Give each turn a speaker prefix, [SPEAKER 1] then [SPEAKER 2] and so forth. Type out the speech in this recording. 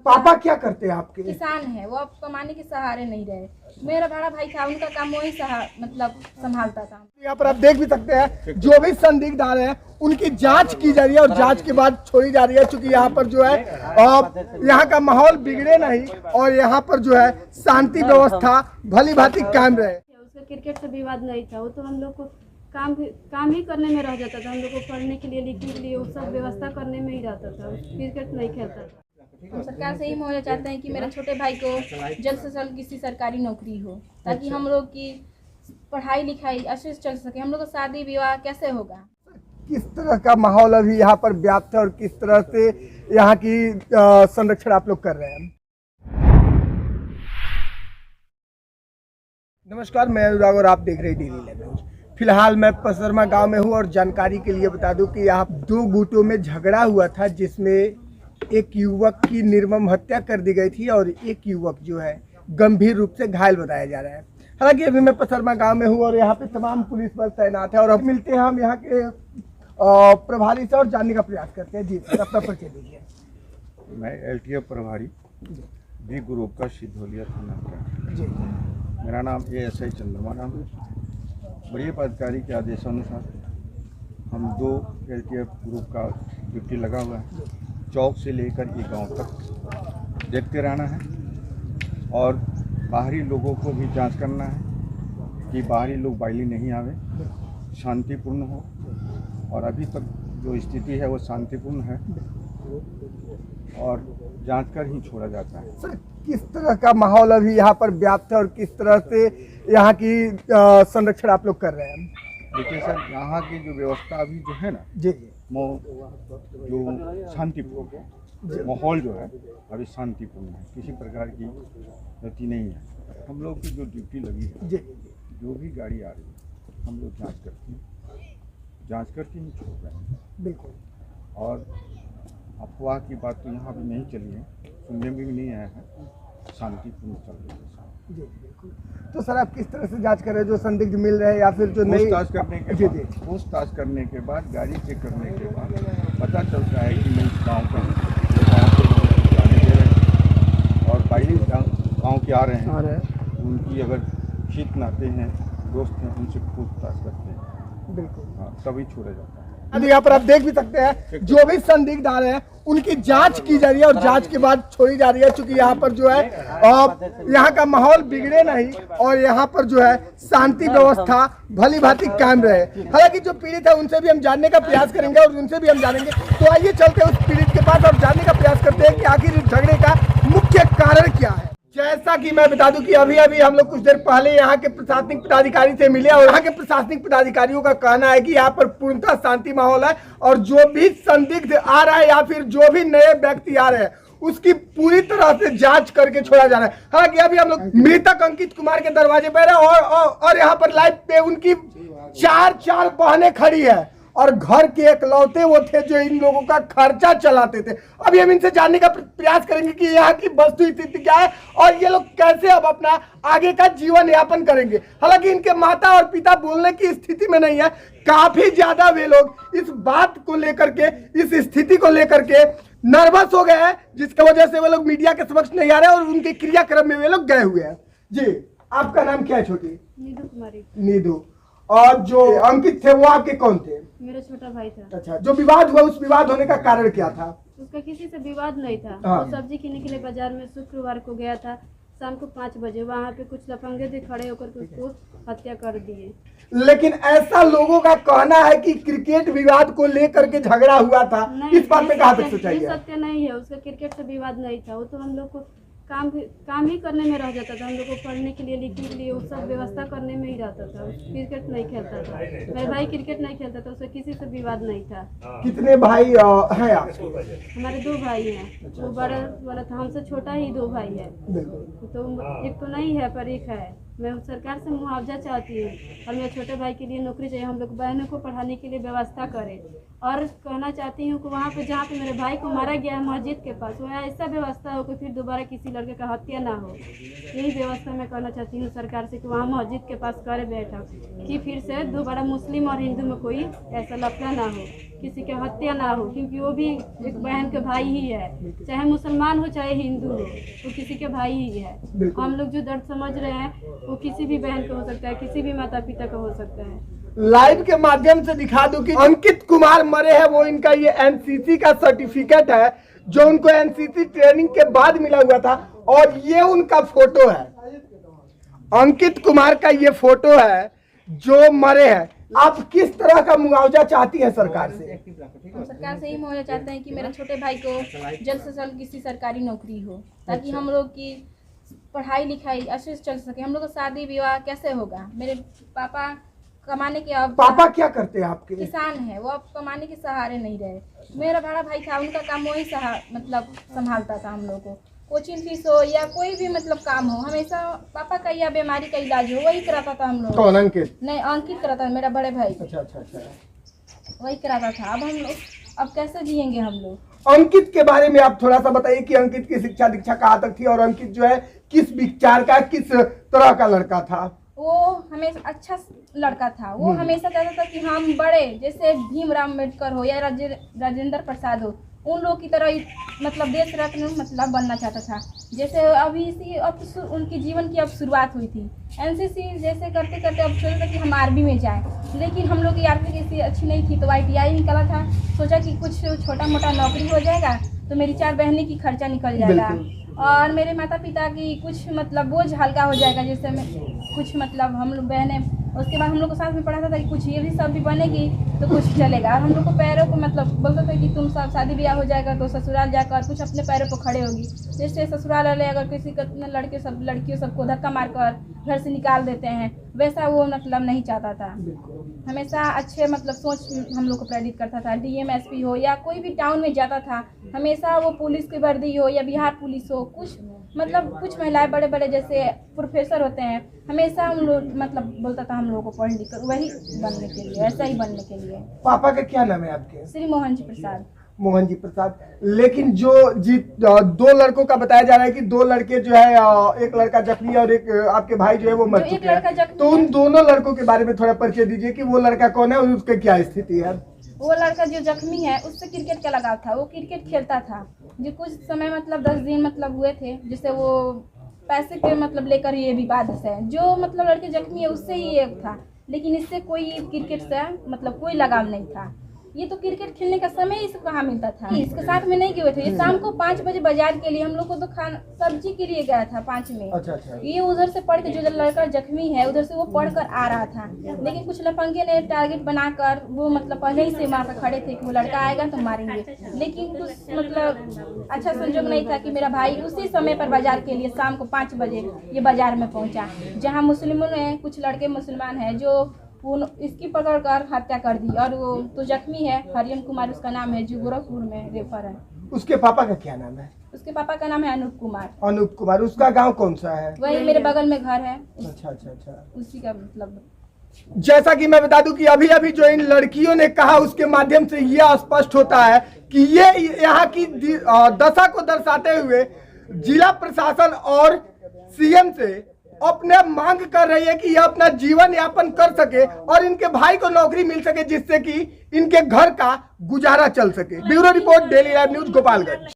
[SPEAKER 1] पापा क्या करते हैं आपके?
[SPEAKER 2] किसान है वो, अब कमाने के सहारे नहीं रहे। मेरा बड़ा भाई था, उनका काम वही मतलब संभालता था।
[SPEAKER 1] यहाँ पर आप देख भी सकते हैं जो भी संदिग्ध आ रहे हैं उनकी जांच की जा रही है और जांच के बाद छोड़ी जा रही है, क्योंकि यहाँ पर जो है यहाँ का माहौल बिगड़े नहीं और यहाँ पर जो है शांति व्यवस्था भली भांति कायम रहे।
[SPEAKER 3] उसका क्रिकेट से विवाद नहीं था, वो तो हम लोग को काम ही करने में रह जाता था। हम लोग को पढ़ने के लिए, लिखने के लिए वो सब व्यवस्था करने में ही रहता था, क्रिकेट नहीं खेलता था।
[SPEAKER 2] हम सरकार से ही मुहैया चाहते हैं कि मेरे छोटे भाई को जल्द से जल्द किसी सरकारी नौकरी हो, ताकि हम लोग की पढ़ाई लिखाई अच्छे से चल सके। हम लोग का शादी विवाह कैसे होगा?
[SPEAKER 1] किस तरह का माहौल अभी यहाँ पर व्याप्त है और किस तरह से यहाँ की संरक्षण आप लोग कर रहे हैं? नमस्कार, मैं अनुराग और आप देख रहे हैं DD11 न्यूज। फिलहाल मैं पसरमा गांव में हूँ और जानकारी के लिए बता दूं कि यहाँ दो गुटों में झगड़ा हुआ था, जिसमें एक युवक की निर्मम हत्या कर दी गई थी और एक युवक जो है गंभीर रूप से घायल बताया जा रहा है। हालांकि अभी मैं पसरमा गांव में हूँ और यहाँ पे तमाम पुलिस बल तैनात है और अब मिलते हैं हम यहाँ के प्रभारी से और जानने का प्रयास करते हैं। जी सर, अपना परिचय दीजिए।
[SPEAKER 4] मैं LTF प्रभारी बी ग्रुप का सिद्धौलिया थाना का।
[SPEAKER 1] जी,
[SPEAKER 4] मेरा नाम ASI चंद्रमा नाम है। बड़े पदाधिकारी के आदेशानुसार हम 2 LTF ग्रुप का ड्यूटी लगा हुआ है। चौक से लेकर ये गांव तक देखते रहना है और बाहरी लोगों को भी जांच करना है कि बाहरी लोग बाइली नहीं आवे, शांतिपूर्ण हो। और अभी तक जो स्थिति है वो शांतिपूर्ण है और जांच कर ही छोड़ा जाता है।
[SPEAKER 1] सर, किस तरह का माहौल अभी यहाँ पर व्याप्त है और किस तरह से यहाँ की संरक्षण आप लोग कर रहे हैं?
[SPEAKER 4] देखिए सर, यहाँ की जो व्यवस्था अभी जो है ना,
[SPEAKER 1] जी,
[SPEAKER 4] जो शांतिपूर्ण है, माहौल जो है अभी शांतिपूर्ण है, किसी प्रकार की गति नहीं है। हम लोग की जो ड्यूटी लगी है,
[SPEAKER 1] जी,
[SPEAKER 4] जो भी गाड़ी आ रही है हम लोग जांच करते हैं, जांच करके ही छोड़ रहे हैं।
[SPEAKER 1] बिल्कुल।
[SPEAKER 4] और अफवाह की बात तो यहाँ भी नहीं चली है, सुनने में भी नहीं आया है, शांतिपूर्ण चल रही है।
[SPEAKER 1] जी बिल्कुल। तो सर, आप किस तरह से जांच कर रहे हैं? जो संदिग्ध मिल रहे हैं या फिर जो नहीं?
[SPEAKER 4] पूछताछ करने के बाद गाड़ी चेक करने के बाद पता चलता है कि मैं इस गाँव का जाने दे रहे हैं और बाहरी गाँव के आ रहे हैं, उनकी अगर हित नाते हैं, दोस्त हैं, उनसे पूछताछ करते हैं।
[SPEAKER 1] बिल्कुल।
[SPEAKER 4] हाँ, तभी छोड़ा जाता है।
[SPEAKER 1] अभी यहाँ पर आप देख भी सकते हैं जो भी संदिग्ध आ रहे हैं उनकी जांच की जा रही है और जांच के बाद छोड़ी जा रही है, क्योंकि यहाँ पर जो है यहाँ का माहौल बिगड़े नहीं और यहाँ पर जो है शांति व्यवस्था भली भांति कायम रहे। हालांकि जो पीड़ित है उनसे भी हम जानने का प्रयास करेंगे और उनसे भी हम जानेंगे। तो आइए चलते हैं उस पीड़ित के पास और जानने का प्रयास करते हैं कि आखिर इस झगड़े का मुख्य कारण क्या है। जैसा कि मैं बता दूं कि अभी हम लोग कुछ देर पहले यहाँ के प्रशासनिक पदाधिकारी से मिले और यहाँ के प्रशासनिक पदाधिकारियों का कहना है कि यहाँ पर पूर्णतः शांति माहौल है और जो भी संदिग्ध आ रहा है या फिर जो भी नए व्यक्ति आ रहे हैं उसकी पूरी तरह से जांच करके छोड़ा जा रहा है। हालांकि अभी हम लोग मृतक अंकित कुमार के दरवाजे पर है और यहाँ पर लाइव पे उनकी चार बहनें खड़ी है और घर के एकलौते वो थे जो इन लोगों का खर्चा चलाते थे। अभी हम इनसे जानने का प्रयास करेंगे कि यहाँ की वस्तु स्थिति क्या है और ये लोग कैसे अब अपना आगे का जीवन यापन करेंगे। हालांकि इनके माता और पिता बोलने की स्थिति में नहीं है, काफी ज्यादा वे लोग इस बात को लेकर के, इस स्थिति को लेकर के नर्वस हो गए हैं, जिसकी वजह से वे लोग मीडिया के समक्ष नहीं आ रहे और उनके क्रियाक्रम में वे लोग गए हुए हैं। जी, आपका नाम क्या है? छोटी
[SPEAKER 3] नीदू कुमारी।
[SPEAKER 1] नीदू। और जो अंकित थे वो आपके कौन थे?
[SPEAKER 3] मेरा छोटा भाई था।
[SPEAKER 1] अच्छा, जो विवाद हुआ उस विवाद होने का कारण क्या था?
[SPEAKER 3] उसका किसी से विवाद नहीं था।
[SPEAKER 1] हाँ।
[SPEAKER 3] वो सब्जी किनने के लिए बाजार में शुक्रवार को गया था, शाम को 5 बजे वहाँ पे कुछ लफंगे थे खड़े होकर के उसको हत्या कर दिए।
[SPEAKER 1] लेकिन ऐसा लोगों का कहना है कि क्रिकेट विवाद को लेकर के झगड़ा हुआ था। इस बात में कहाँ तक सच्चाई है?
[SPEAKER 3] सत्य नहीं है, उसका क्रिकेट से विवाद नहीं था। वो तो हम लोग को काम ही करने में रह जाता था। हम लोग को पढ़ने के लिए, लिखने के लिए वो सब व्यवस्था करने में ही रहता था। क्रिकेट नहीं खेलता था। मेरे भाई क्रिकेट नहीं खेलता था, उससे किसी से विवाद नहीं था।
[SPEAKER 1] कितने भाई हैं आपको?
[SPEAKER 3] हमारे 2 भाई हैं। वो बड़ा वाला था, हमसे छोटा ही 2 भाई है। तो एक तो नहीं है पर एक है। मैं सरकार से मुआवजा चाहती हूँ और मेरे छोटे भाई के लिए नौकरी चाहिए। हम लोग बहनों को पढ़ाने के लिए व्यवस्था करें और कहना चाहती हूँ कि वहाँ पे जहाँ पे मेरे भाई को मारा गया है मस्जिद के पास, वह ऐसा व्यवस्था हो कि फिर दोबारा किसी लड़के का हत्या ना हो। यही व्यवस्था मैं कहना चाहती हूँ सरकार से कि वहाँ मस्जिद के पास करे बैठक कि फिर से दोबारा मुस्लिम और हिंदू में कोई ऐसा लफड़ा ना हो। किसी की हत्या ना हो, क्योंकि वो भी एक बहन के भाई ही है, चाहे मुसलमान हो चाहे हिंदू हो, वो किसी के भाई ही है। हम लोग जो दर्द समझ रहे हैं वो किसी भी बहन का हो सकता है, किसी भी माता पिता का हो सकता है।
[SPEAKER 1] लाइव के माध्यम से दिखा दूं कि अंकित कुमार मरे हैं, वो इनका ये एनसीसी का सर्टिफिकेट है जो उनको एनसीसी ट्रेनिंग के बाद मिला हुआ था, और ये उनका फोटो है, अंकित कुमार का ये फोटो है जो मरे हैं। आप किस तरह का मुआवजा चाहती हैं सरकार से?
[SPEAKER 2] हम सरकार से ही मुआवजा चाहते हैं कि मेरे छोटे भाई को जल्द से जल्द किसी सरकारी नौकरी हो, ताकि हम लोग की पढ़ाई लिखाई अच्छे से चल सके। हम लोग का शादी विवाह कैसे होगा? मेरे पापा कमाने के अब
[SPEAKER 1] पापा क्या करते हैं आपके?
[SPEAKER 2] किसान है, वो अब कमाने के सहारे नहीं रहे। मेरा बड़ा भाई था, उनका काम वही मतलब संभालता था हम लोग को। कोचिंग फीस हो या कोई भी मतलब काम हो, हमेशा पापा का या बीमारी का इलाज हो वही कराता था हम लोग।
[SPEAKER 1] कौन? अंकित?
[SPEAKER 2] नहीं, अंकित कराता था, मेरा बड़े भाई।
[SPEAKER 1] अच्छा अच्छा अच्छा।
[SPEAKER 2] वही कराता था। अब हम लोग अब कैसे जिएंगे हम लोग?
[SPEAKER 1] अंकित के बारे में आप थोड़ा सा बताइए कि अंकित की शिक्षा दीक्षा कहाँ तक थी, और अंकित जो है किस विचार का, किस तरह का लड़का था?
[SPEAKER 2] वो हमेशा अच्छा लड़का था। वो हमेशा चाहता था कि हम बड़े, जैसे भीमराव अम्बेडकर हो या राजेंद्र प्रसाद हो, उन लोग की तरह मतलब देश रत्न मतलब बनना चाहता था। जैसे अभी इसी अब उनकी जीवन की अब शुरुआत हुई थी। एनसीसी जैसे करते करते अब सोचा था कि हम आर्मी में जाएं, लेकिन हम लोग की आर्थिक स्थिति अच्छी नहीं थी, तो ITI निकला था। सोचा कि कुछ छोटा मोटा नौकरी हो जाएगा तो मेरी 4 बहनें की खर्चा निकल जाएगा, और मेरे माता पिता की कुछ मतलब बोझ हल्का हो जाएगा। जैसे मैं कुछ मतलब हम लोग बहनें, उसके बाद हम लोग को साथ में पढ़ाता था कि कुछ ये भी सब भी बनेगी तो कुछ चलेगा। और हम लोग को पैरों को मतलब बोलता था कि तुम सब शादी ब्याह हो जाएगा तो ससुराल जाकर कुछ अपने पैरों पर खड़े होगी। जैसे ससुराल वाले अगर किसी लड़कियों सबको धक्का मारकर घर से निकाल देते हैं, वैसा वो मतलब नहीं चाहता था। हमेशा अच्छे मतलब सोच हम लोग को प्रेरित करता था। DM SP हो या कोई भी टाउन में जाता था, हमेशा वो पुलिस की वर्दी हो या बिहार पुलिस हो, कुछ मतलब कुछ महिलाएं बड़े बड़े जैसे प्रोफेसर होते हैं, हमेशा हम लोग मतलब बोलता था हम लोगों को पढ़ लिख कर वही बनने के लिए, ऐसा ही बनने के लिए।
[SPEAKER 1] पापा का क्या नाम है आपके?
[SPEAKER 2] श्री मोहन जी प्रसाद।
[SPEAKER 1] मोहन जी प्रसाद। लेकिन जो 2 लड़कों का बताया जा रहा है कि 2 लड़के जो है, एक लड़का जख्मी और एक आपके भाई जो है वो मर चुके हैं, तो उन दोनों लड़कों के बारे में थोड़ा परिचय दीजिए कि वो लड़का कौन है और उसकी क्या स्थिति है?
[SPEAKER 2] वो लड़का जो जख्मी है उससे क्रिकेट का लगाव था, वो क्रिकेट खेलता था। जो कुछ समय मतलब 10 दिन मतलब हुए थे, जिससे वो पैसे के मतलब लेकर ये विवाद है। जो मतलब लड़के जख्मी है उससे ही एक था, लेकिन इससे कोई क्रिकेट से मतलब कोई लगाव नहीं था। ये तो क्रिकेट खेलने का समय इसको कहाँ मिलता था? इसके साथ में नहीं गए थे। ये शाम को 5 बजे बाजार के लिए हम लोग को तो खाना सब्जी के लिए गया था 5 में।
[SPEAKER 1] अच्छा अच्छा।
[SPEAKER 2] ये उधर से पढ़ के, जो लड़का जख्मी है उधर से वो पढ़कर आ रहा था, लेकिन कुछ लफंगे ने टारगेट बनाकर वो मतलब पहले ही से वहाँ पे खड़े थे कि वो लड़का आएगा तो मारेंगे। लेकिन कुछ मतलब अच्छा संजोग नहीं था कि मेरा भाई उसी समय पर बाजार के लिए शाम को 5 बजे ये बाजार में पहुँचा, जहाँ मुस्लिमों ने कुछ लड़के मुसलमान हैं जो इसकी पकड़कर हत्या कर दी। और वो तो जख्मी है, हरियम कुमार उसका नाम है, जो गोरखपुर में रेफर है।
[SPEAKER 1] उसके पापा का क्या नाम है?
[SPEAKER 2] उसके पापा का नाम है अनूप कुमार।
[SPEAKER 1] अनूप कुमार। उसका गांव कौन सा है?
[SPEAKER 2] वही मेरे बगल में घर है।
[SPEAKER 1] अच्छा अच्छा अच्छा।
[SPEAKER 2] उसी का मतलब
[SPEAKER 1] जैसा कि मैं बता दूं कि अभी अभी जो इन लड़कियों ने कहा उसके माध्यम से यह स्पष्ट होता है कि ये यहाँ की दशा को दर्शाते हुए जिला प्रशासन और CM से अपने मांग कर रही है कि यह अपना जीवन यापन कर सके और इनके भाई को नौकरी मिल सके, जिससे कि इनके घर का गुजारा चल सके। Bureau report, daily live news, Gopalganj.